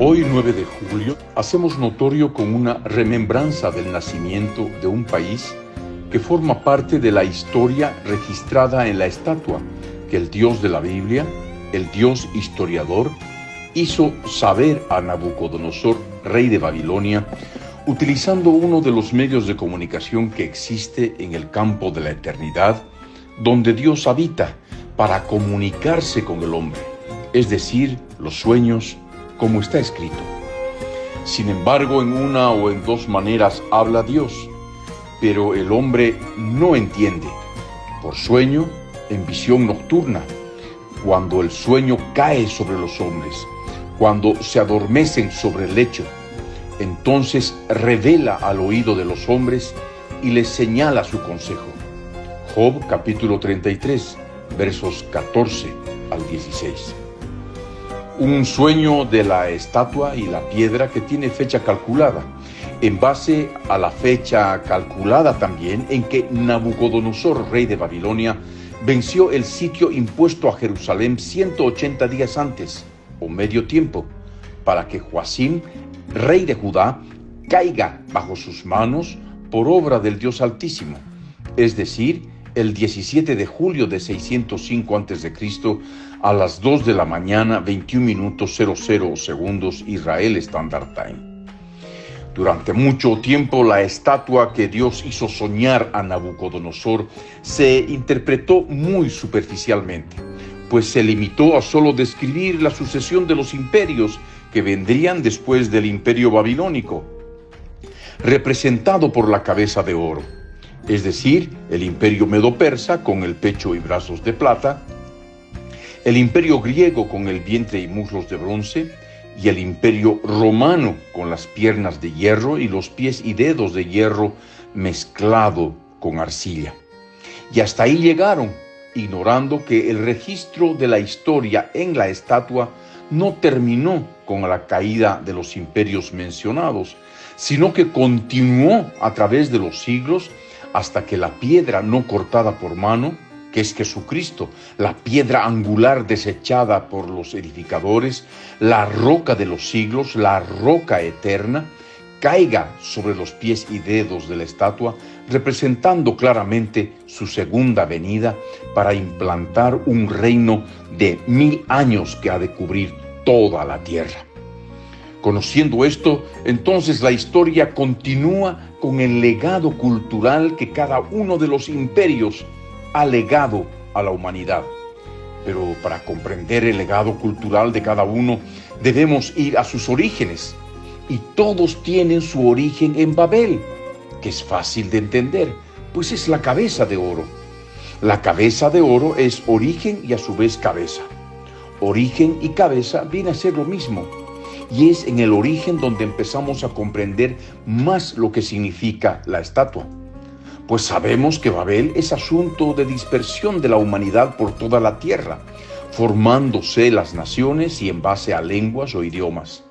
Hoy, 9 de julio, hacemos notorio con una remembranza del nacimiento de un país que forma parte de la historia registrada en la estatua que el Dios de la Biblia, el Dios historiador, hizo saber a Nabucodonosor, rey de Babilonia, utilizando uno de los medios de comunicación que existe en el campo de la eternidad, donde Dios habita para comunicarse con el hombre, es decir, los sueños, como está escrito. Sin embargo, en una o en dos maneras habla Dios, pero el hombre no entiende. Por sueño, en visión nocturna, cuando el sueño cae sobre los hombres, cuando se adormecen sobre el lecho, entonces revela al oído de los hombres y les señala su consejo. Job capítulo 33, versos 14 al 16. Un sueño de la estatua y la piedra que tiene fecha calculada, en base a la fecha calculada también en que Nabucodonosor, rey de Babilonia, venció el sitio impuesto a Jerusalén 180 días antes, o medio tiempo, para que Joacim, rey de Judá, caiga bajo sus manos por obra del Dios Altísimo, es decir, el 17 de julio de 605 a.C., a las 2 de la mañana, 21 minutos 00 segundos, Israel Standard Time. Durante mucho tiempo, la estatua que Dios hizo soñar a Nabucodonosor se interpretó muy superficialmente, pues se limitó a solo describir la sucesión de los imperios que vendrían después del imperio babilónico, representado por la cabeza de oro, es decir, el imperio medo-persa con el pecho y brazos de plata, el imperio griego con el vientre y muslos de bronce, y el imperio romano con las piernas de hierro y los pies y dedos de hierro mezclado con arcilla. Y hasta ahí llegaron, ignorando que el registro de la historia en la estatua no terminó con la caída de los imperios mencionados, sino que continuó a través de los siglos hasta que la piedra no cortada por mano, que es Jesucristo, la piedra angular desechada por los edificadores, la roca de los siglos, la roca eterna, caiga sobre los pies y dedos de la estatua, representando claramente su segunda venida para implantar un reino de 1000 años que ha de cubrir toda la tierra. Conociendo esto, entonces la historia continúa con el legado cultural que cada uno de los imperios ha legado a la humanidad. Pero para comprender el legado cultural de cada uno, debemos ir a sus orígenes. Y todos tienen su origen en Babel, que es fácil de entender, pues es la cabeza de oro. La cabeza de oro es origen y a su vez cabeza. Origen y cabeza viene a ser lo mismo. Y es en el origen donde empezamos a comprender más lo que significa la estatua. Pues sabemos que Babel es asunto de dispersión de la humanidad por toda la tierra, formándose las naciones y en base a lenguas o idiomas.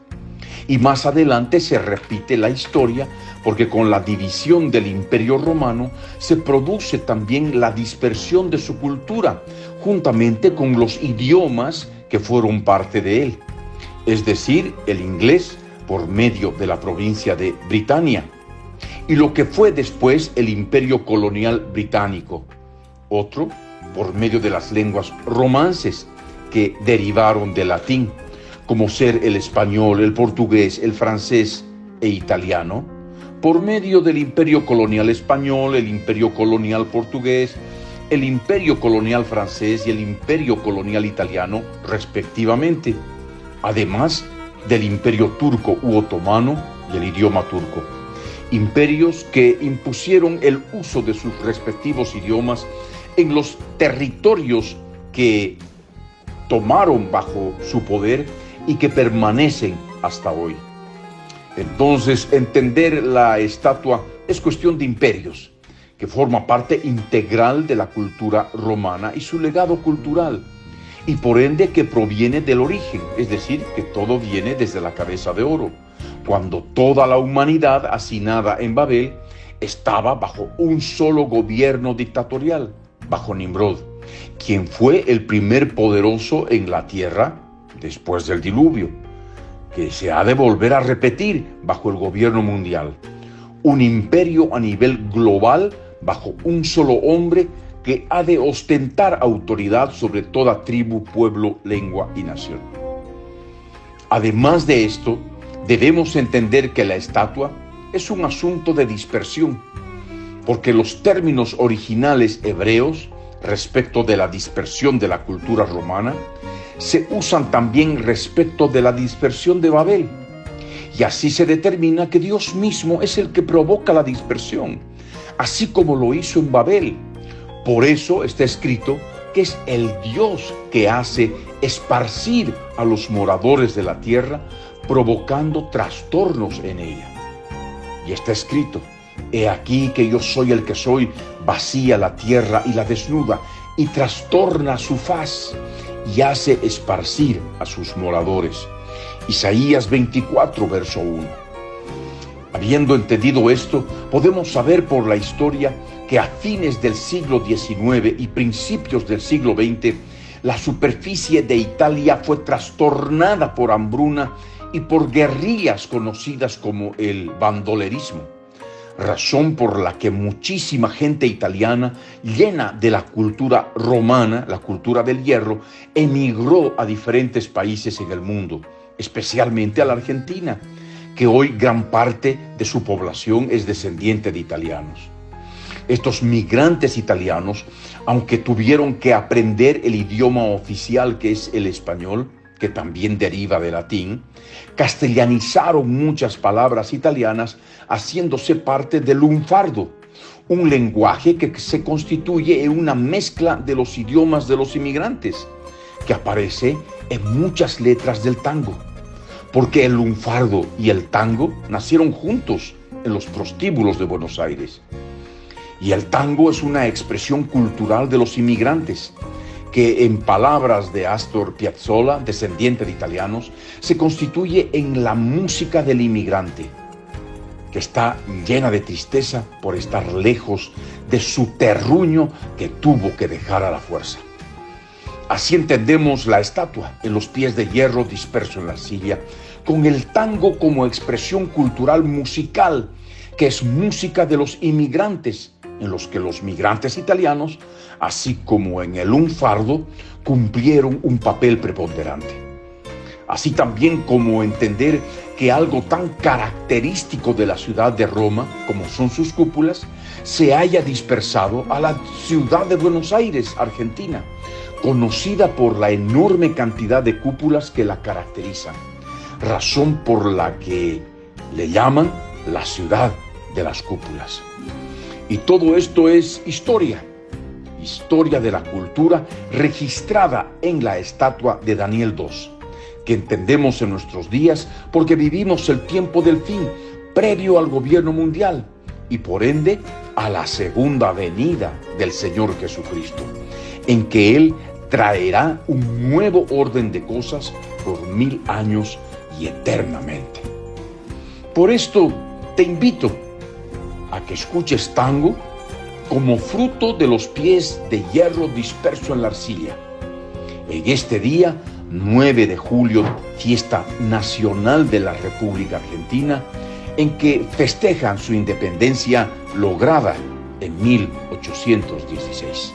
Y más adelante se repite la historia porque con la división del Imperio Romano se produce también la dispersión de su cultura, juntamente con los idiomas que fueron parte de él. Es decir, el inglés por medio de la provincia de Britania, y lo que fue después el imperio colonial británico, otro por medio de las lenguas romances que derivaron del latín, como ser el español, el portugués, el francés e italiano, por medio del imperio colonial español, el imperio colonial portugués, el imperio colonial francés y el imperio colonial italiano, respectivamente, además del imperio turco u otomano y el idioma turco. Imperios que impusieron el uso de sus respectivos idiomas en los territorios que tomaron bajo su poder y que permanecen hasta hoy. Entonces, entender la estatua es cuestión de imperios, que forma parte integral de la cultura romana y su legado cultural, y por ende que proviene del origen, es decir, que todo viene desde la cabeza de oro, cuando toda la humanidad hacinada en Babel estaba bajo un solo gobierno dictatorial, bajo Nimrod, quien fue el primer poderoso en la tierra después del diluvio. que se ha de volver a repetir bajo el gobierno mundial. Un imperio a nivel global bajo un solo hombre que ha de ostentar autoridad sobre toda tribu, pueblo, lengua y nación. Además de esto, debemos entender que la estatua es un asunto de dispersión, porque los términos originales hebreos respecto de la dispersión de la cultura romana se usan también respecto de la dispersión de Babel. Y así se determina que Dios mismo es el que provoca la dispersión, así como lo hizo en Babel. Por eso está escrito que es el Dios que hace esparcir a los moradores de la tierra, provocando trastornos en ella. Y está escrito: he aquí que yo soy el que soy, vacía la tierra y la desnuda, y trastorna su faz, y hace esparcir a sus moradores. Isaías 24, verso 1. Habiendo entendido esto, podemos saber por la historia que a fines del siglo XIX y principios del siglo XX, la superficie de Italia fue trastornada por hambruna y por guerrillas conocidas como el bandolerismo, razón por la que muchísima gente italiana, llena de la cultura romana, la cultura del hierro, emigró a diferentes países en el mundo, especialmente a la Argentina, que hoy gran parte de su población es descendiente de italianos. Estos migrantes italianos, aunque tuvieron que aprender el idioma oficial que es el español, que también deriva del latín, castellanizaron muchas palabras italianas, haciéndose parte del lunfardo, un lenguaje que se constituye en una mezcla de los idiomas de los inmigrantes, que aparece en muchas letras del tango, porque el lunfardo y el tango nacieron juntos en los prostíbulos de Buenos Aires. Y el tango es una expresión cultural de los inmigrantes, que en palabras de Astor Piazzolla, descendiente de italianos, se constituye en la música del inmigrante, que está llena de tristeza por estar lejos de su terruño que tuvo que dejar a la fuerza. Así entendemos la estatua en los pies de hierro disperso en la arcilla, con el tango como expresión cultural musical, que es música de los inmigrantes, en los que los migrantes italianos, así como en el lunfardo, cumplieron un papel preponderante. Así también como entender que algo tan característico de la ciudad de Roma, como son sus cúpulas, se haya dispersado a la ciudad de Buenos Aires, Argentina, conocida por la enorme cantidad de cúpulas que la caracterizan, razón por la que le llaman la ciudad de las cúpulas. Y todo esto es historia de la cultura registrada en la estatua de Daniel 2, que entendemos en nuestros días porque vivimos el tiempo del fin, previo al gobierno mundial y por ende a la segunda venida del Señor Jesucristo, en que Él traerá un nuevo orden de cosas por 1000 años y eternamente. Por esto te invito a que escuches tango como fruto de los pies de hierro disperso en la arcilla. En este día, 9 de julio, fiesta nacional de la República Argentina, en que festejan su independencia lograda en 1816.